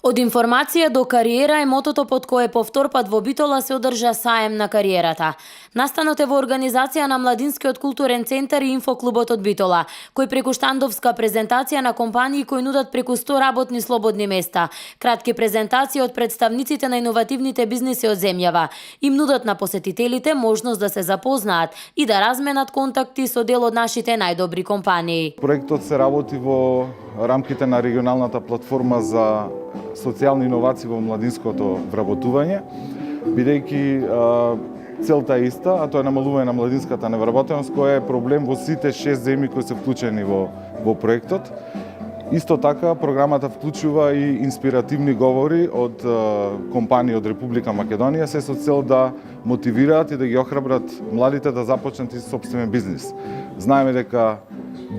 Од информација до кариера е мотото под кое по втор пат во Битола се одржа саем на кариерата. Настанот е во организација на Младинскиот културен центар и инфоклубот од Битола, кој преку штандовска презентација на компании кои нудат преку 100 работни слободни места, кратки презентации од представниците на иновативните бизниси од земјава, им нудат на посетителите можност да се запознаат и да разменат контакти со дел од нашите најдобри компании. Проектот се работи во рамките на регионалната платформа за социјални иновации во младинското вработување, бидејќи целта е иста, а тоа е намалување на младинската невработеност, која е проблем во сите 6 земји кои се вклучени во проектот. Исто така, програмата вклучува и инспиративни говори од компании од Република Македонија, се со цел да мотивираат и да ги охрабрат младите да започнат и сопствен бизнис. Знаеме дека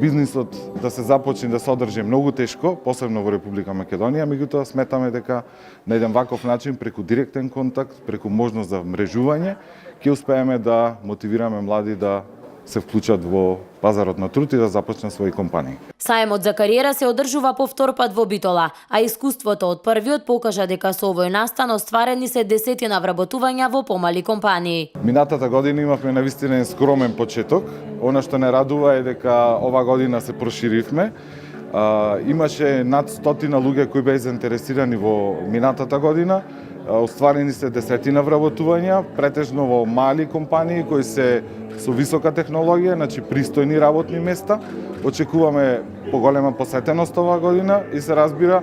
бизнисот да се започне да се одржи многу тешко, посебно во Република Македонија, меѓутоа сметаме дека на еден ваков начин, преку директен контакт, преку можност за мрежување, ќе успееме да мотивираме млади да се вклучат во пазарот на труд и да започнат своји компании. Саемот за кариера се одржува по втор пат во Битола, а искуството од првиот покажа дека со овој настан остварени се десетина вработувања во помали компании. Минатата година имавме навистина скромен почеток. Она што не радува е дека ова година се проширивме. Имаше над 100 луѓе кои беа заинтересирани во минатата година. Остварени се десетина вработувања, претежно во мали компании кои се со висока технологија, значи пристојни работни места. Очекуваме поголема посетеност оваа година и се разбира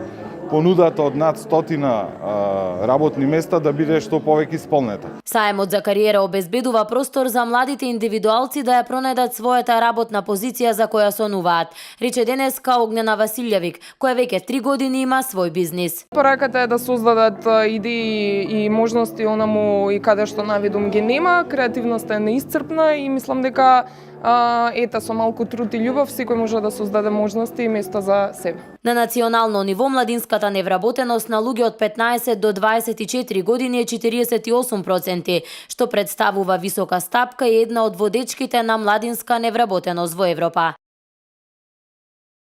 понудата од над 100 работни места да биде што повеќе исполнета. Саемот за кариера обезбедува простор за младите индивидуалци да ја пронајдат својата работна позиција за која сонуваат, рече денеска Огнена Василјевик, која веќе 3 години има свој бизнис. Пораката е да создадат идеи и можности онаму и каде што навидум ги нема, креативноста е неисцрпна и мислам дека со малку труд и љубов секој може да создаде можности и место за себе. На национално ниво младинската невработеност на луѓе од 15 до 24 години е 48%, што представува висока стапка и една од водечките на младинска невработеност во Европа.